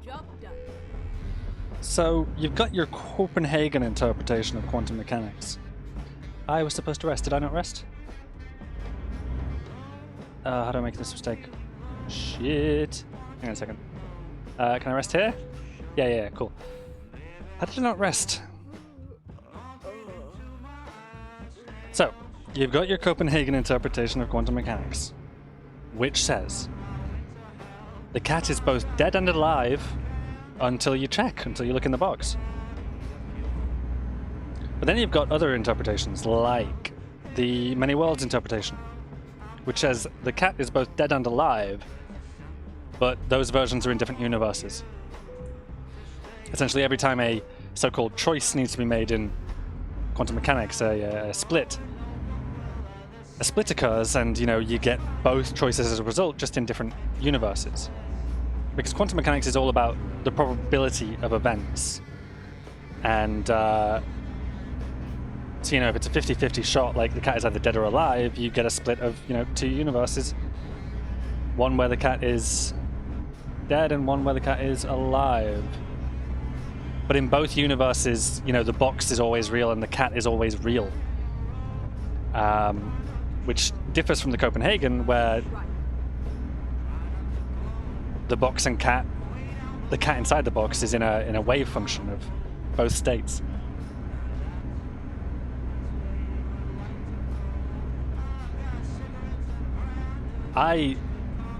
Job done. So, you've got your Copenhagen interpretation of quantum mechanics. I was supposed to rest. Did I not rest? How do I make this mistake? Shit. Hang on a second. Can I rest here? Yeah, cool. How did I not rest? So, you've got your Copenhagen interpretation of quantum mechanics, which says the cat is both dead and alive until you check, until you look in the box. But then you've got other interpretations, like the Many Worlds interpretation, which says the cat is both dead and alive, but those versions are in different universes. Essentially, every time a so-called choice needs to be made in quantum mechanics, a split occurs, and you get both choices as a result, just in different universes. Because quantum mechanics is all about the probability of events. And so, if it's a 50-50 shot, like the cat is either dead or alive, you get a split of, two universes. One where the cat is dead and one where the cat is alive. But in both universes, the box is always real and the cat is always real. Which differs from the Copenhagen, where the box and cat, the cat inside the box is in a wave function of both states. I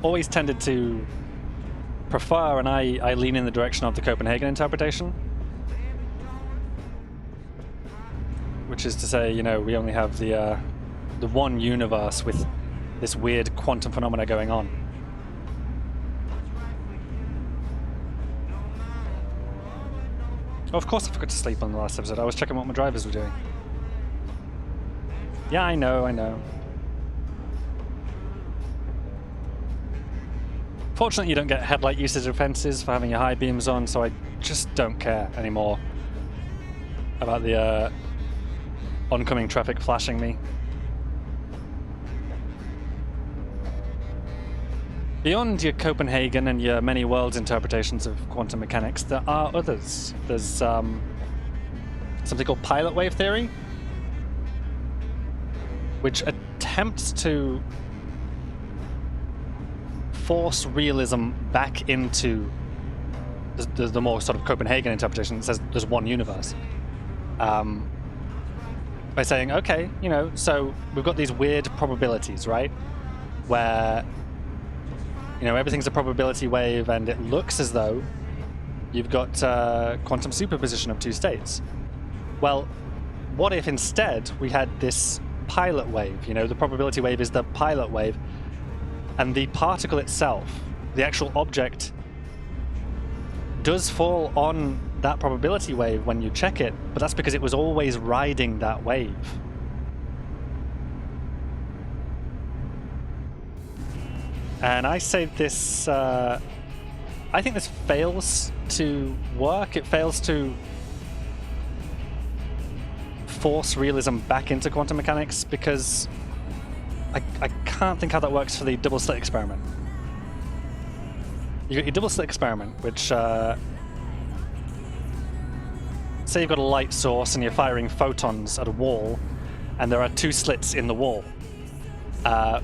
always tended to prefer, and I lean in the direction of the Copenhagen interpretation, which is to say, we only have the one universe with this weird quantum phenomena going on. Oh, of course I forgot to sleep on the last episode. I was checking what my drivers were doing. Yeah, I know. Fortunately, you don't get headlight usage offenses for having your high beams on, so I just don't care anymore about the oncoming traffic flashing me. Beyond your Copenhagen and your Many Worlds interpretations of quantum mechanics, there are others. There's something called pilot wave theory, which attempts to force realism back into the more sort of Copenhagen interpretation that says there's one universe. By saying, okay, so we've got these weird probabilities, right? Where everything's a probability wave, and it looks as though you've got quantum superposition of two states. Well, what if instead we had this pilot wave? The probability wave is the pilot wave, and the particle itself, the actual object, does fall on that probability wave when you check it, but that's because it was always riding that wave. And I say this, I think this fails to work. It fails to force realism back into quantum mechanics, because I can't think how that works for the double slit experiment. You got your double slit experiment, which say you've got a light source and you're firing photons at a wall, and there are two slits in the wall.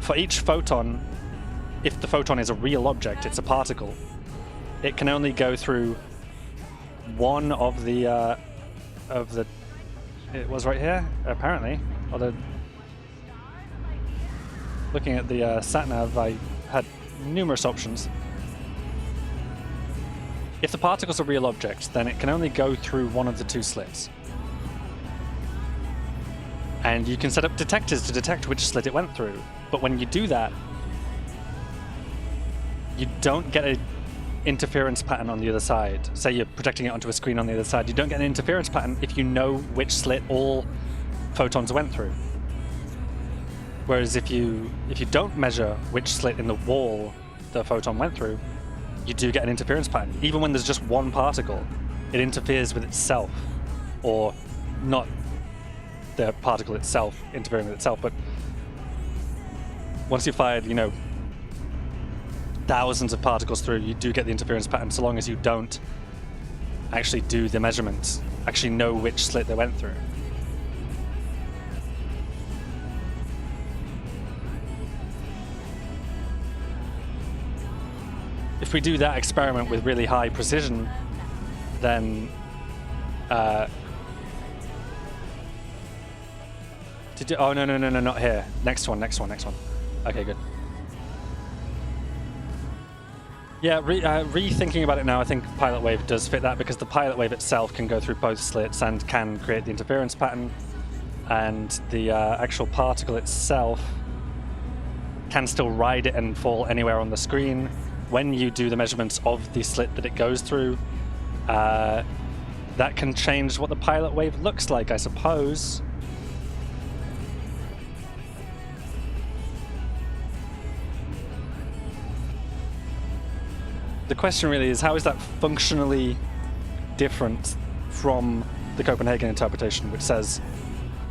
For each photon, if the photon is a real object, it's a particle, it can only go through one of the it was right here, apparently. Although, looking at the sat-nav, I had numerous options. If the particle's a real object, then it can only go through one of the two slits. And you can set up detectors to detect which slit it went through. But when you do that, you don't get an interference pattern on the other side. Say you're projecting it onto a screen on the other side, you don't get an interference pattern if you know which slit all photons went through. Whereas if you don't measure which slit in the wall the photon went through, you do get an interference pattern. Even when there's just one particle, it interferes with itself. Or not the particle itself interfering with itself, but once you fired, thousands of particles through, you do get the interference pattern, so long as you don't actually do the measurements, actually know which slit they went through. If we do that experiment with really high precision, then oh no, not here. Next one. Okay, good. Yeah, rethinking about it now, I think Pilot Wave does fit that, because the Pilot Wave itself can go through both slits and can create the interference pattern, and the actual particle itself can still ride it and fall anywhere on the screen. When you do the measurements of the slit that it goes through, that can change what the Pilot Wave looks like, I suppose. The question really is, how is that functionally different from the Copenhagen interpretation, which says,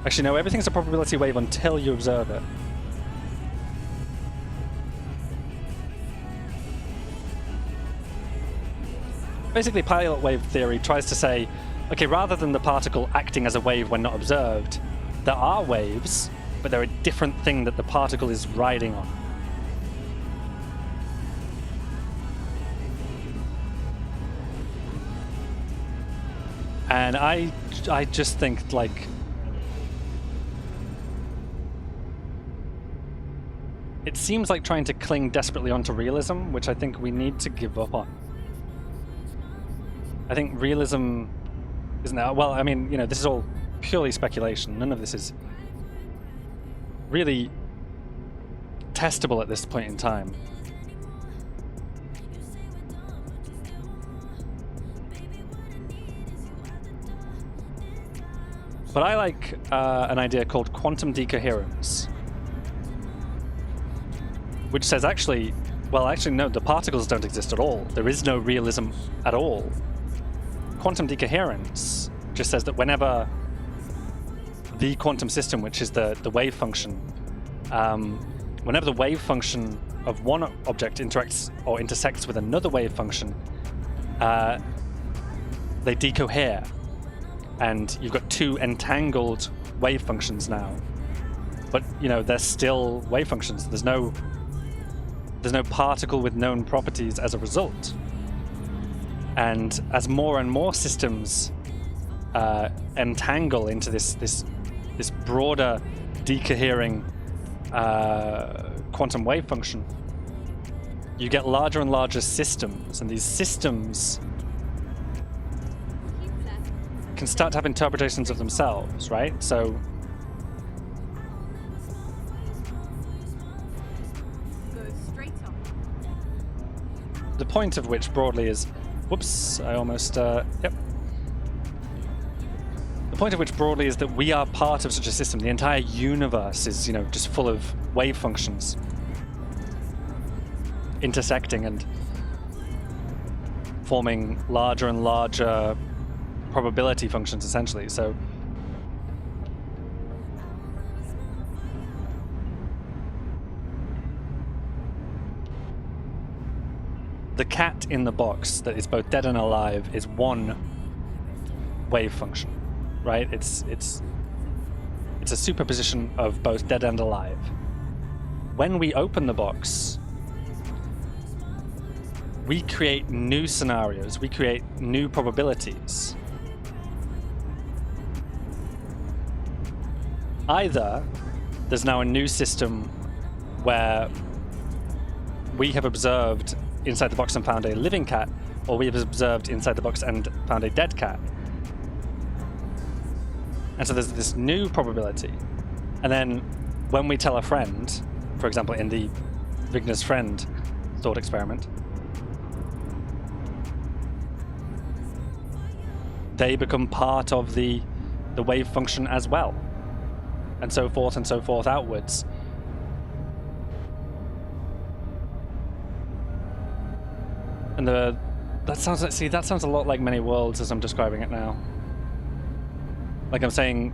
actually no, everything's a probability wave until you observe it. Basically, Pilot Wave theory tries to say, okay, rather than the particle acting as a wave when not observed, there are waves, but they're a different thing that the particle is riding on. And I just think, like, it seems like trying to cling desperately onto realism, which I think we need to give up on. I think realism isn't that, well, I mean, you know, this is all purely speculation. None of this is really testable at this point in time. But I like an idea called quantum decoherence, which says actually, well, actually no, the particles don't exist at all. There is no realism at all. Quantum decoherence just says that whenever the quantum system, which is the wave function, whenever the wave function of one object interacts or intersects with another wave function, they decohere. And you've got two entangled wave functions now, but you know they're still wave functions. There's no particle with known properties as a result. And as more and more systems entangle into this broader decohering quantum wave function, you get larger and larger systems, and these systems can start to have interpretations of themselves, right? So the point of which broadly is, whoops, I almost, yep. The point of which broadly is that we are part of such a system. The entire universe is, you know, just full of wave functions intersecting and forming larger and larger probability functions, essentially. So the cat in the box that is both dead and alive is one wave function, right? It's a superposition of both dead and alive. When we open the box, we create new scenarios, we create new probabilities. Either there's now a new system where we have observed inside the box and found a living cat, or we have observed inside the box and found a dead cat. And so there's this new probability. And then when we tell a friend, for example in the Wigner's friend thought experiment, they become part of the wave function as well. And so forth outwards. And that sounds a lot like many worlds as I'm describing it now. Like I'm saying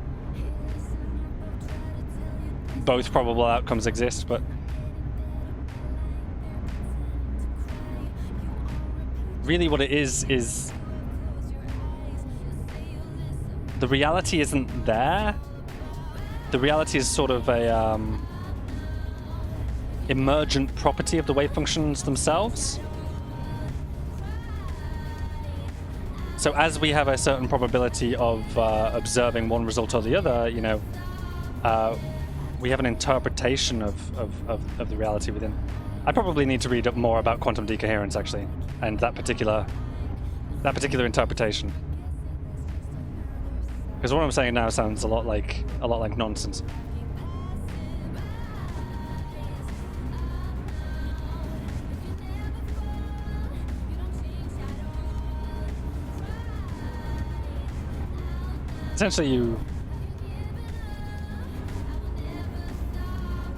both probable outcomes exist, but really what it is the reality isn't there. The reality is sort of a emergent property of the wave functions themselves. So as we have a certain probability of observing one result or the other, you know, we have an interpretation of the reality within. I probably need to read up more about quantum decoherence actually, and that particular interpretation. Because what I'm saying now sounds a lot like nonsense. Essentially, you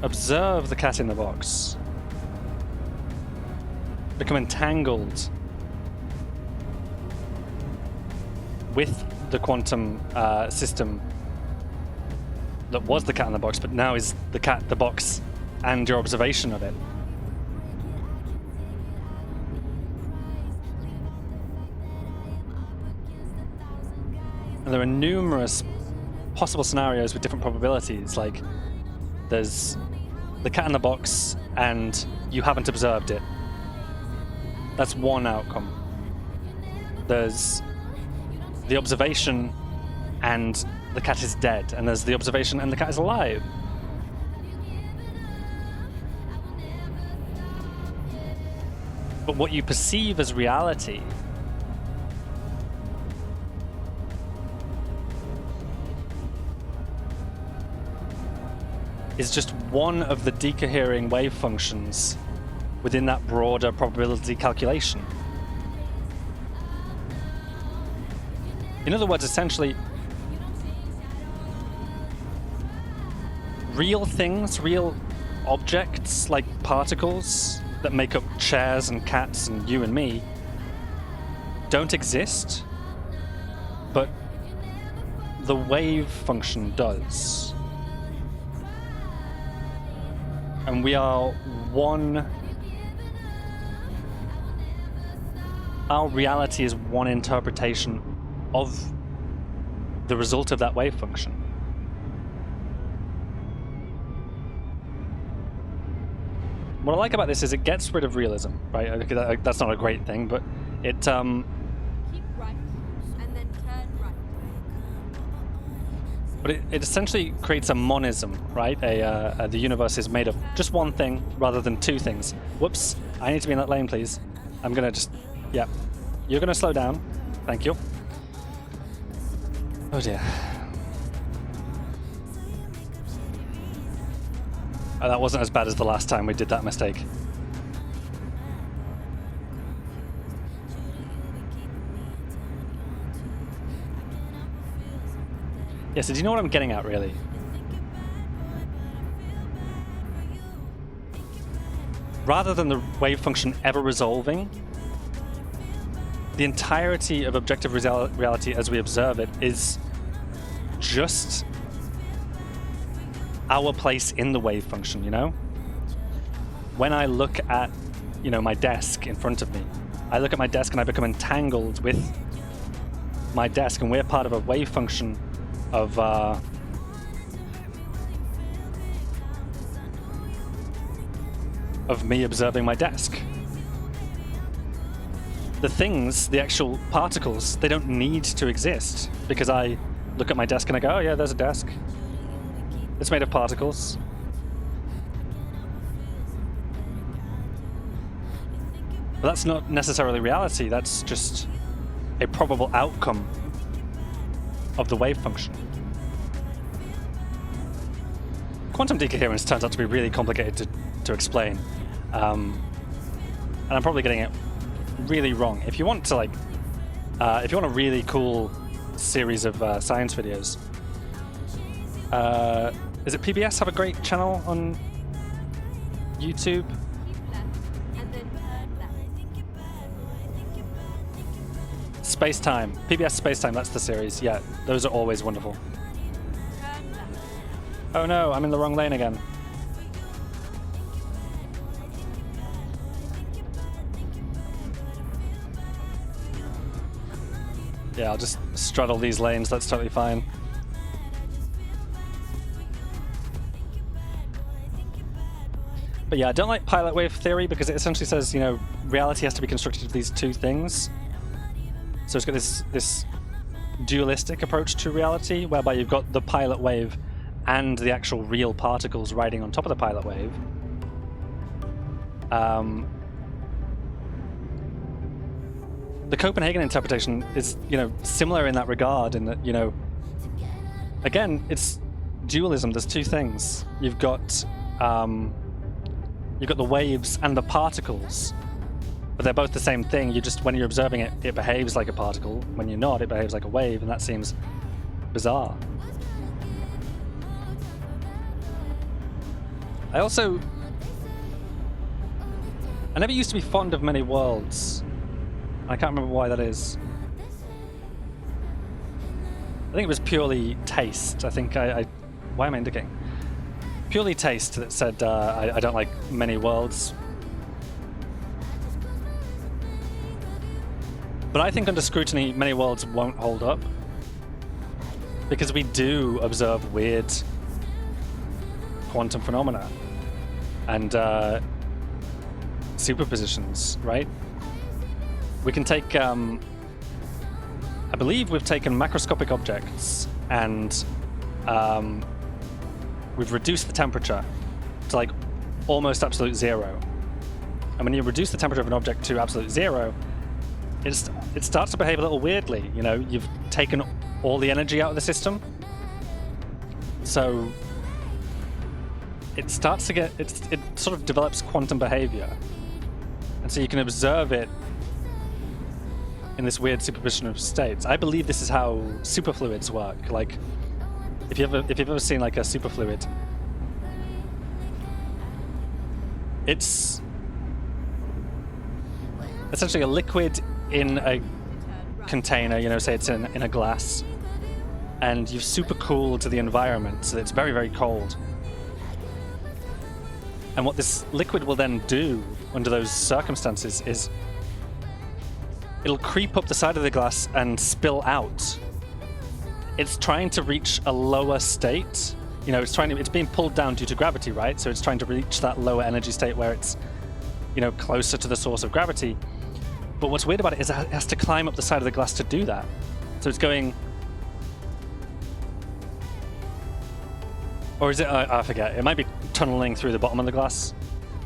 observe the cat in the box, become entangled with the quantum system that was the cat in the box, but now is the cat, the box, and your observation of it. And there are numerous possible scenarios with different probabilities, like there's the cat in the box and you haven't observed it. That's one outcome. There's the observation and the cat is dead, and there's the observation and the cat is alive. But what you perceive as reality is just one of the decohering wave functions within that broader probability calculation. In other words, essentially, real things, real objects like particles that make up chairs and cats and you and me don't exist, but the wave function does. And we are one. Our reality is one interpretation of the result of that wave function. What I like about this is it gets rid of realism, right? That's not a great thing, but it Keep right and then turn right. but it essentially creates a monism, right? The universe is made of just one thing rather than two things. Whoops! I need to be in that lane, please. I'm gonna just, yeah. You're gonna slow down. Thank you. Oh dear. Oh, that wasn't as bad as the last time we did that mistake. Yeah, so do you know what I'm getting at, really? Rather than the wave function ever resolving, the entirety of objective reality as we observe it is just our place in the wave function, you know? When I look at, you know, my desk in front of me, I look at my desk and I become entangled with my desk, and we're part of a wave function of me observing my desk. The things, the actual particles, they don't need to exist because I look at my desk and I go, oh yeah, there's a desk. It's made of particles. But that's not necessarily reality, that's just a probable outcome of the wave function. Quantum decoherence turns out to be really complicated to explain. And I'm probably getting it really wrong. If you want to if you want a really cool series of science videos, is it PBS have a great channel on YouTube? Keep left and then turn left. Space Time. PBS Space Time, that's the series. Yeah, those are always wonderful. Turn left. Oh no, I'm in the wrong lane again. Yeah, I'll just straddle these lanes, that's totally fine. But yeah, I don't like pilot wave theory because it essentially says, you know, reality has to be constructed of these two things. So it's got this dualistic approach to reality, whereby you've got the pilot wave and the actual real particles riding on top of the pilot wave. The Copenhagen interpretation is, you know, similar in that regard, in that, you know, again, it's dualism. There's two things. You've got the waves and the particles, but they're both the same thing. You just, when you're observing it, it behaves like a particle. When you're not, it behaves like a wave, and that seems bizarre. I never used to be fond of many worlds. I can't remember why that is. I think it was purely taste. I think why am I indicating? Purely taste that said I don't like many worlds. But I think under scrutiny, many worlds won't hold up. Because we do observe weird quantum phenomena and superpositions, right? We can take, I believe we've taken macroscopic objects and we've reduced the temperature to like almost absolute zero. And when you reduce the temperature of an object to absolute zero, it starts to behave a little weirdly. You know, you've taken all the energy out of the system, so it starts to get, it sort of develops quantum behavior, and so you can observe it in this weird superposition of states. I believe this is how superfluids work. Like, if you've ever seen like a superfluid, it's essentially a liquid in a container, you know, say it's in a glass, and you've supercooled the environment so that it's very, very cold. And what this liquid will then do under those circumstances is it'll creep up the side of the glass and spill out. It's trying to reach a lower state. You know, it's being pulled down due to gravity, right? So it's trying to reach that lower energy state where it's, you know, closer to the source of gravity. But what's weird about it is it has to climb up the side of the glass to do that. So it's going... Or is it... I forget. It might be tunneling through the bottom of the glass.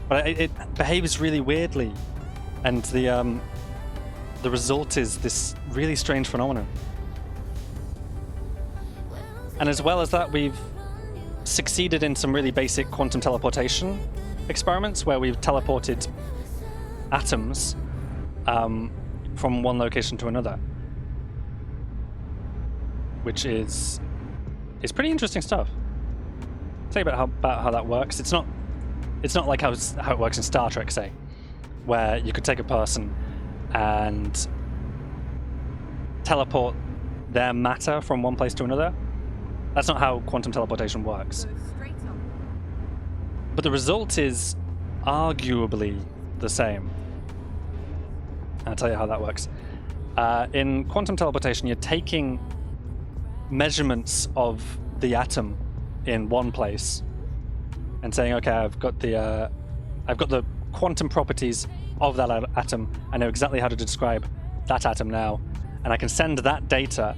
But it behaves really weirdly. And the result is this really strange phenomenon. And as well as that, we've succeeded in some really basic quantum teleportation experiments where we've teleported atoms from one location to another, which is pretty interesting stuff. I'll tell you about how that works. It's not like how it works in Star Trek, say, where you could take a person and teleport their matter from one place to another. That's not how quantum teleportation works. But the result is arguably the same. I'll tell you how that works. In quantum teleportation, you're taking measurements of the atom in one place and saying, okay, I've got the quantum properties of that atom. I know exactly how to describe that atom now, and I can send that data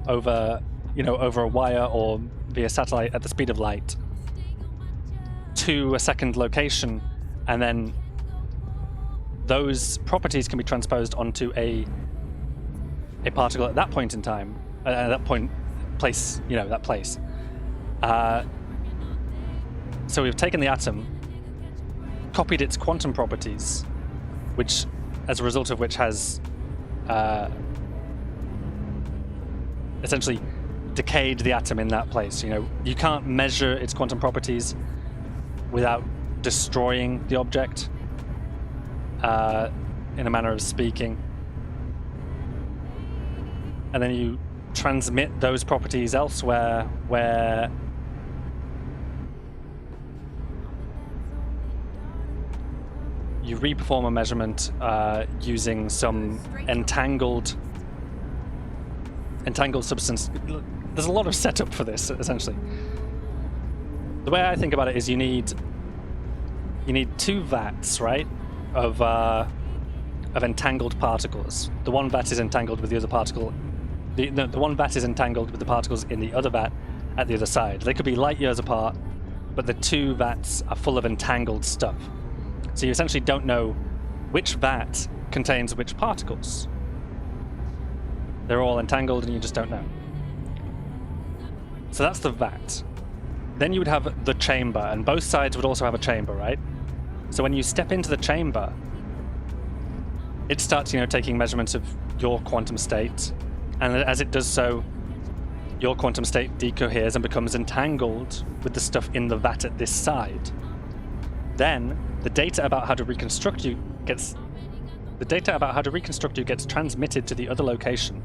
over a wire or via satellite at the speed of light to a second location, and then those properties can be transposed onto a particle at that point in time, at that place. So we've taken the atom, copied its quantum properties, which, as a result of which, has essentially decayed the atom in that place. You know, you can't measure its quantum properties without destroying the object, in a manner of speaking. And then you transmit those properties elsewhere, where you reperform a measurement using some entangled entangled substance. There's a lot of setup for this, essentially. The way I think about it is you need 2 vats, right, of entangled particles. The one vat is entangled with the other particle. The one vat is entangled with the particles in the other vat at the other side. They could be light years apart, but the 2 vats are full of entangled stuff. So you essentially don't know which vat contains which particles. They're all entangled and you just don't know. So that's the vat. Then you would have the chamber, and both sides would also have a chamber, right? So when you step into the chamber, it starts, taking measurements of your quantum state, and as it does so, your quantum state decoheres and becomes entangled with the stuff in the vat at this side. Then the data about how to reconstruct you gets transmitted to the other location,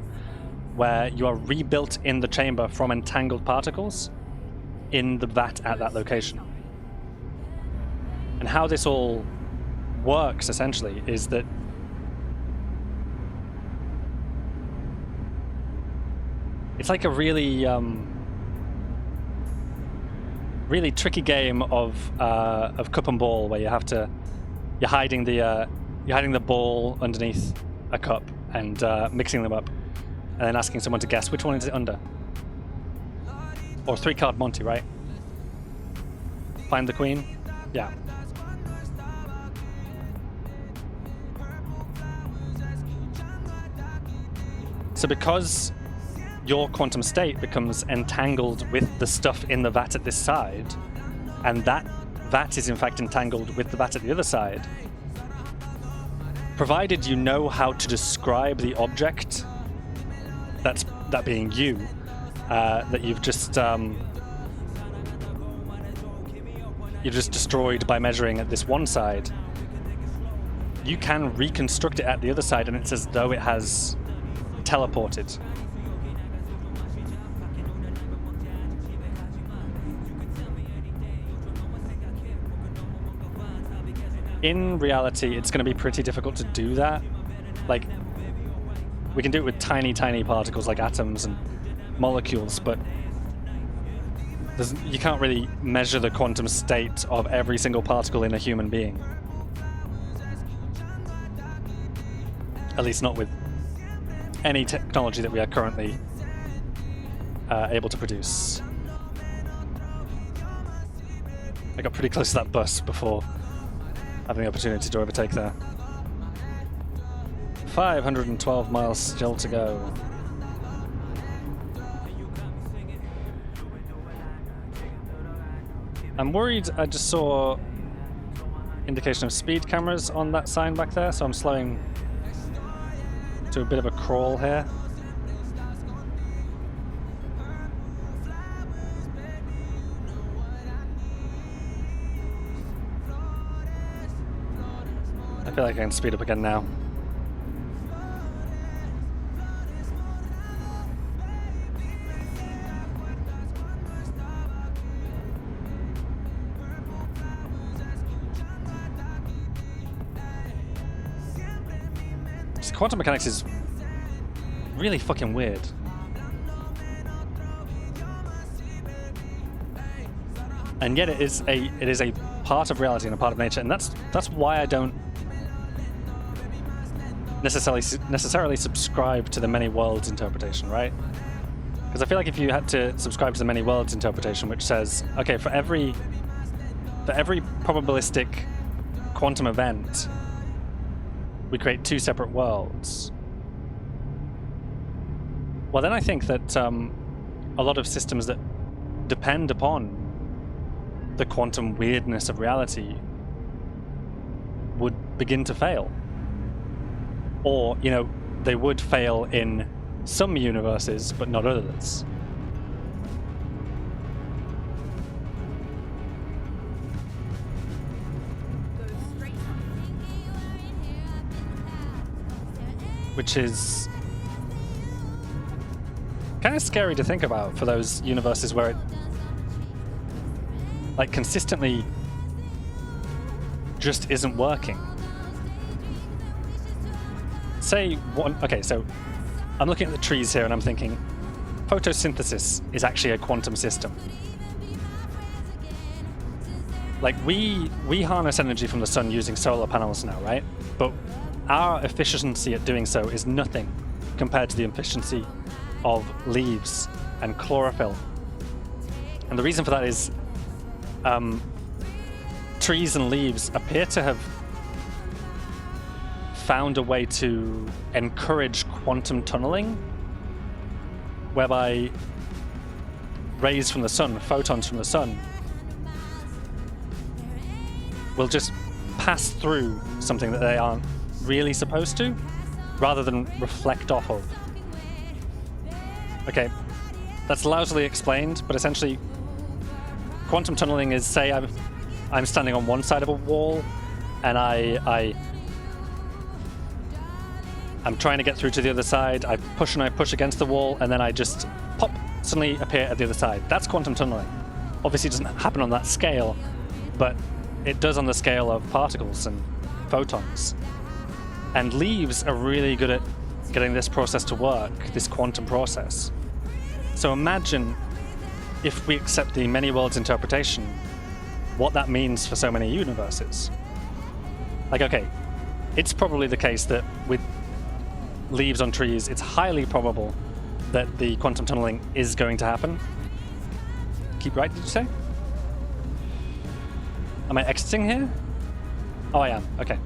where you are rebuilt in the chamber from entangled particles in the vat at that location. And how this all works, essentially, is that it's like a really really tricky game of cup and ball, where you're hiding the ball underneath a cup and mixing them up, and then asking someone to guess which one is it under. Or 3-card Monty, right? Find the queen? Yeah. So because your quantum state becomes entangled with the stuff in the vat at this side, and that vat is in fact entangled with the vat at the other side, provided you know how to describe the object, that being you, that you've just destroyed by measuring at this one side, you can reconstruct it at the other side, and it's as though it has teleported. In reality, it's going to be pretty difficult to do that. Like, we can do it with tiny, tiny particles like atoms and molecules, but you can't really measure the quantum state of every single particle in a human being. At least not with any technology that we are currently able to produce. I got pretty close to that bus before having the opportunity to overtake there. 512 miles still to go. I'm worried. I just saw indication of speed cameras on that sign back there, so I'm slowing to a bit of a crawl here. I feel like I can speed up again now. Quantum mechanics is really fucking weird. And yet it is a part of reality and a part of nature, and that's why I don't necessarily subscribe to the many worlds interpretation, right? Because I feel like if you had to subscribe to the many worlds interpretation, which says, okay, for every probabilistic quantum event, we create 2 separate worlds. Well, then I think that a lot of systems that depend upon the quantum weirdness of reality would begin to fail. Or, they would fail in some universes, but not others. Which is kind of scary to think about for those universes where it consistently just isn't working. So I'm looking at the trees here and I'm thinking, photosynthesis is actually a quantum system. Like, we harness energy from the sun using solar panels now, right? But our efficiency at doing so is nothing compared to the efficiency of leaves and chlorophyll. And the reason for that is trees and leaves appear to have found a way to encourage quantum tunneling, whereby rays from the sun, photons from the sun, will just pass through something that they aren't really supposed to, rather than reflect off of. Okay, that's lousily explained, but essentially quantum tunneling is, say I'm standing on one side of a wall and I'm trying to get through to the other side. I push and I push against the wall, and then I just pop, suddenly appear at the other side. That's quantum tunneling. Obviously it doesn't happen on that scale, but it does on the scale of particles and photons. And leaves are really good at getting this process to work, this quantum process. So imagine if we accept the many worlds interpretation, what that means for so many universes. Like, okay, it's probably the case that with leaves on trees, it's highly probable that the quantum tunneling is going to happen. Keep right, did you say? Am I exiting here? Oh, I am. Okay.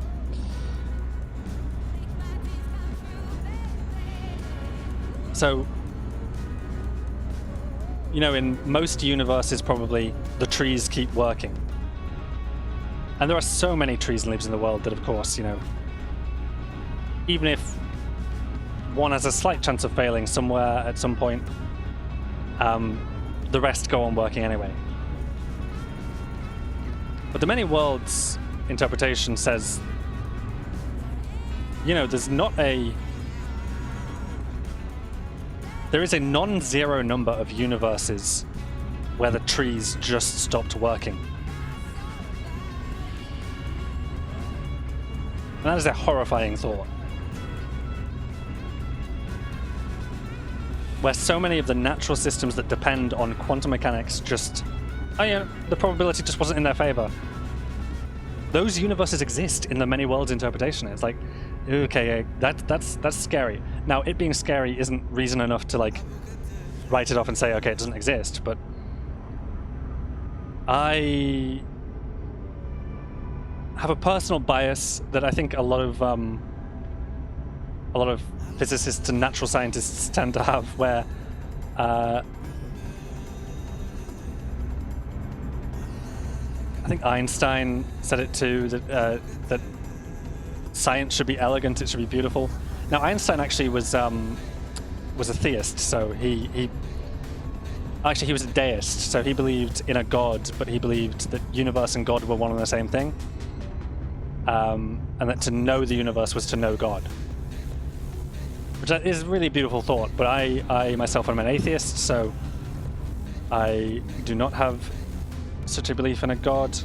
So, you know, in most universes, probably the trees keep working. And there are so many trees and leaves in the world that, of course, you know, even if one has a slight chance of failing somewhere at some point, the rest go on working anyway. But the many worlds interpretation says, you know, there is a non-zero number of universes where the trees just stopped working. And that is a horrifying thought. Where so many of the natural systems that depend on quantum mechanics just, oh yeah, the probability just wasn't in their favor. Those universes exist in the many worlds interpretation. It's like, okay, that's scary. Now, it being scary isn't reason enough to like write it off and say, okay, it doesn't exist. But I have a personal bias that I think a lot of physicists and natural scientists tend to have, where I think Einstein said it too, that science should be elegant, it should be beautiful. Now, Einstein actually was a theist, so he was a deist, so he believed in a god, but he believed that universe and God were one and the same thing, and that to know the universe was to know God. Which is a really beautiful thought, but I myself am an atheist, so I do not have such a belief in a god.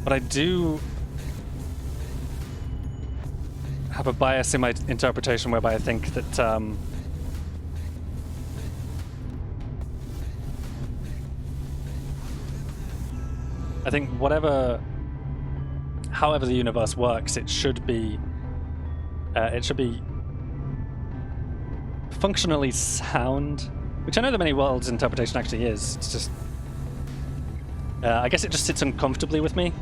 But I do have a bias in my interpretation whereby I think that I think however the universe works, it should be functionally sound, which I know the many worlds interpretation actually is. It's just, I guess it just sits uncomfortably with me.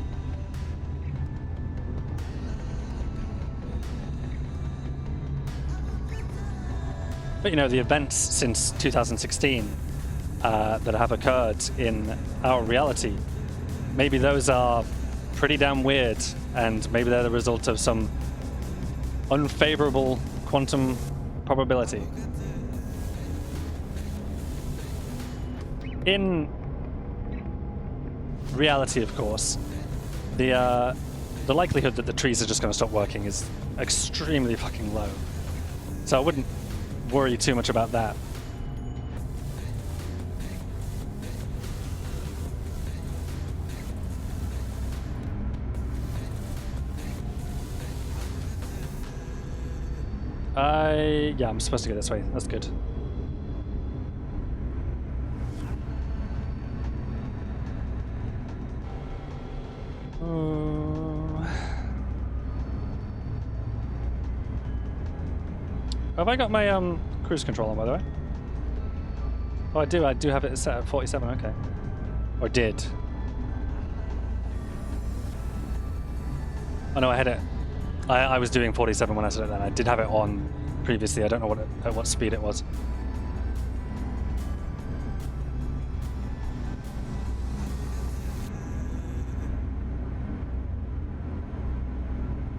But you know, the events since 2016 that have occurred in our reality, maybe those are pretty damn weird, and maybe they're the result of some unfavorable quantum probability. In reality, of course, the likelihood that the trees are just going to stop working is extremely fucking low. So I wouldn't worry too much about that. Yeah, I'm supposed to go this way. That's good. Have I got my cruise control on, by the way? Oh, I do. I do have it set at 47. Okay, or did. Oh no, I had it. I was doing 47 when I said it. Then I did have it on previously. I don't know at what speed it was.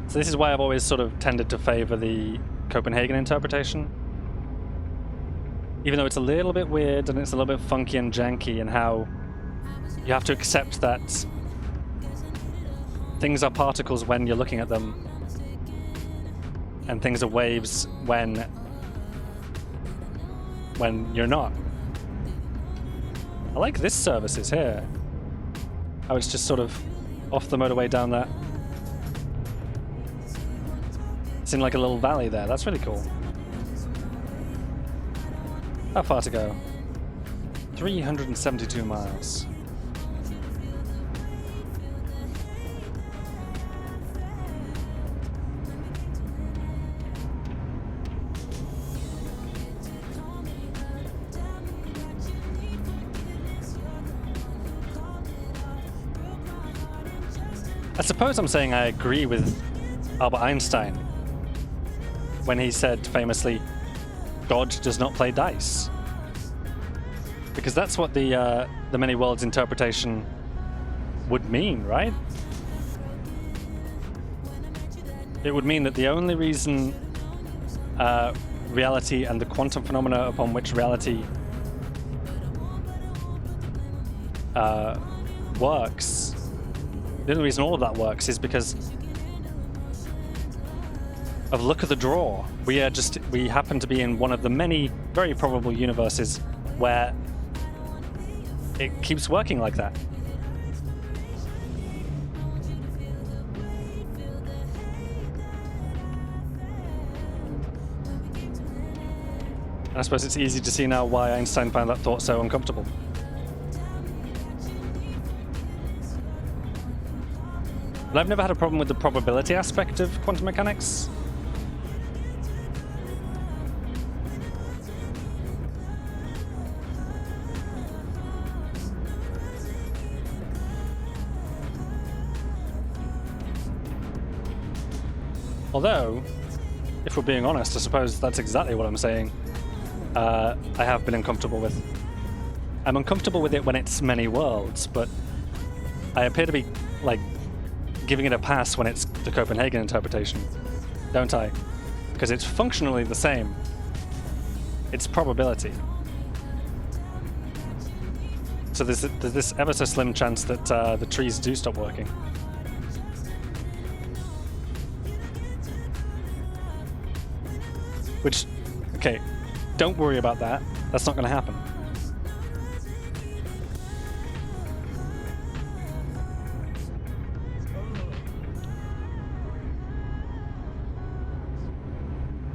So this is why I've always sort of tended to favor the Copenhagen interpretation. Even though it's a little bit weird and it's a little bit funky and janky, and how you have to accept that things are particles when you're looking at them, and things are waves when you're not. I like this services here. How it's just sort of off the motorway down that. It's in like a little valley there. That's really cool. How far to go? 372 miles. I suppose I'm saying I agree with Albert Einstein when he said famously, God does not play dice. Because that's what the many worlds interpretation would mean, right? It would mean that the only reason reality and the quantum phenomena upon which reality works, the only reason all of that works is because of luck of the draw. We happen to be in one of the many very probable universes where it keeps working like that. And I suppose it's easy to see now why Einstein found that thought so uncomfortable. But I've never had a problem with the probability aspect of quantum mechanics. Although, if we're being honest, I suppose that's exactly what I'm saying. I have been uncomfortable with. I'm uncomfortable with it when it's many worlds, but I appear to be, like, giving it a pass when it's the Copenhagen interpretation, don't I? Because it's functionally the same. It's probability. So there's this ever so slim chance that the trees do stop working. Which, okay, don't worry about that. That's not going to happen.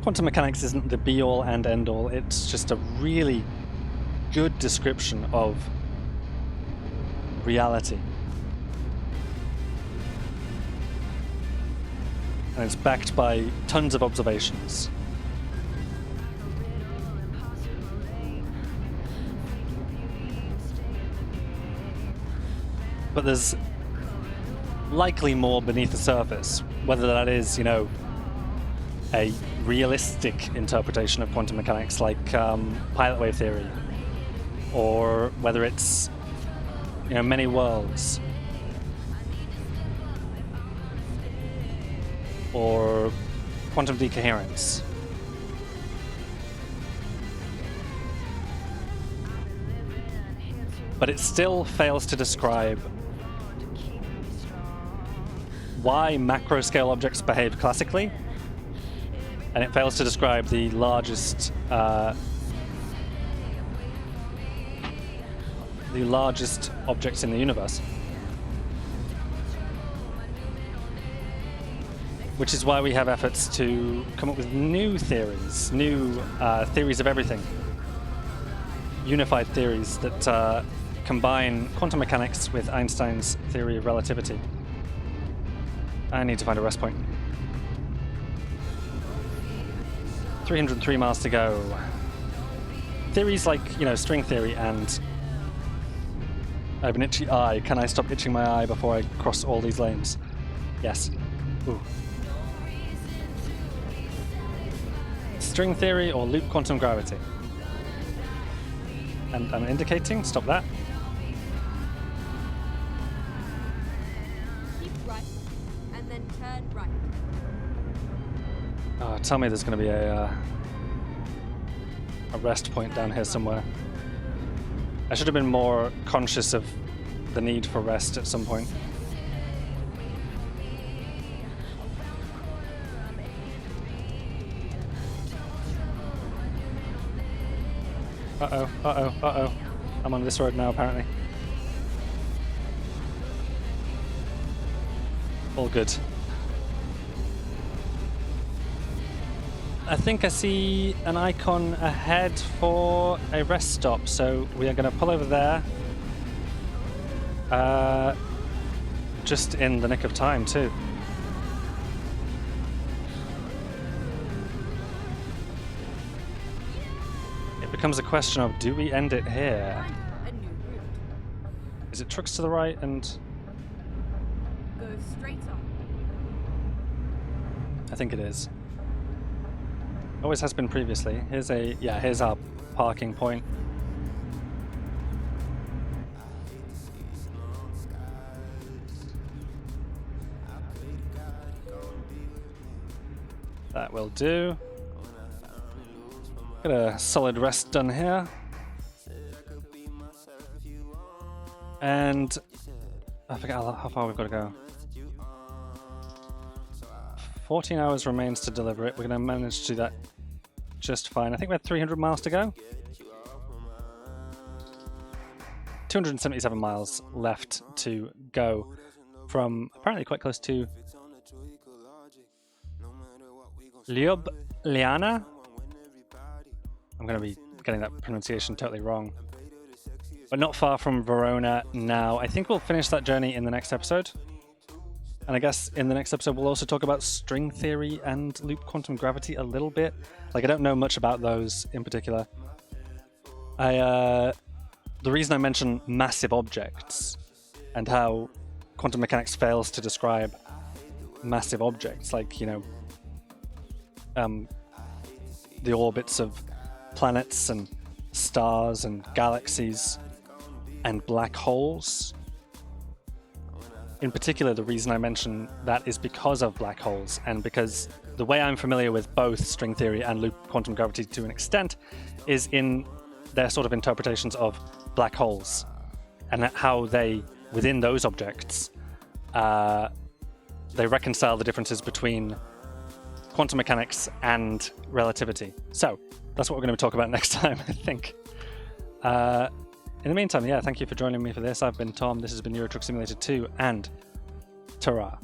Quantum mechanics isn't the be-all and end-all. It's just a really good description of reality. And it's backed by tons of observations. But there's likely more beneath the surface, whether that is, you know, a realistic interpretation of quantum mechanics like pilot wave theory, or whether it's, you know, many worlds, or quantum decoherence. But it still fails to describe why macro-scale objects behave classically, and it fails to describe the largest objects in the universe. which is why we have efforts to come up with new theories, new theories of everything. Unified theories that combine quantum mechanics with Einstein's theory of relativity. I need to find a rest point. 303 miles to go. Theories like, string theory and I have an itchy eye. Can I stop itching my eye before I cross all these lanes? Yes. Ooh. String theory or loop quantum gravity? And I'm indicating, stop that. Keep right, and then turn right. Oh, tell me there's going to be a rest point down here somewhere. I should have been more conscious of the need for rest at some point. Uh-oh, uh-oh, uh-oh. I'm on this road now, apparently. All good. I think I see an icon ahead for a rest stop, so we are going to pull over there. Just in the nick of time, too. It becomes a question of, do we end it here? Find a new route. Is it trucks to the right and... Go straight on. I think it is. Always has been previously. Here's our parking point. That will do. Got a solid rest done here. And I forget how far we've got to go. 14 hours remains to deliver it. We're going to manage to do that just fine. I think we have 300 miles to go. 277 miles left to go from apparently quite close to Ljubljana. I'm going to be getting that pronunciation totally wrong. But not far from Verona now. I think we'll finish that journey in the next episode. And I guess in the next episode we'll also talk about string theory and loop quantum gravity a little bit. Like, I don't know much about those in particular. The reason I mention massive objects and how quantum mechanics fails to describe massive objects, like, the orbits of planets and stars and galaxies and black holes. In particular, the reason I mention that is because of black holes, and because the way I'm familiar with both string theory and loop quantum gravity to an extent is in their sort of interpretations of black holes, and how they, within those objects, they reconcile the differences between quantum mechanics and relativity. So that's what we're going to talk about next time, I think. In the meantime, thank you for joining me for this. I've been Tom, this has been Euro Truck Simulator 2, and ta-ra.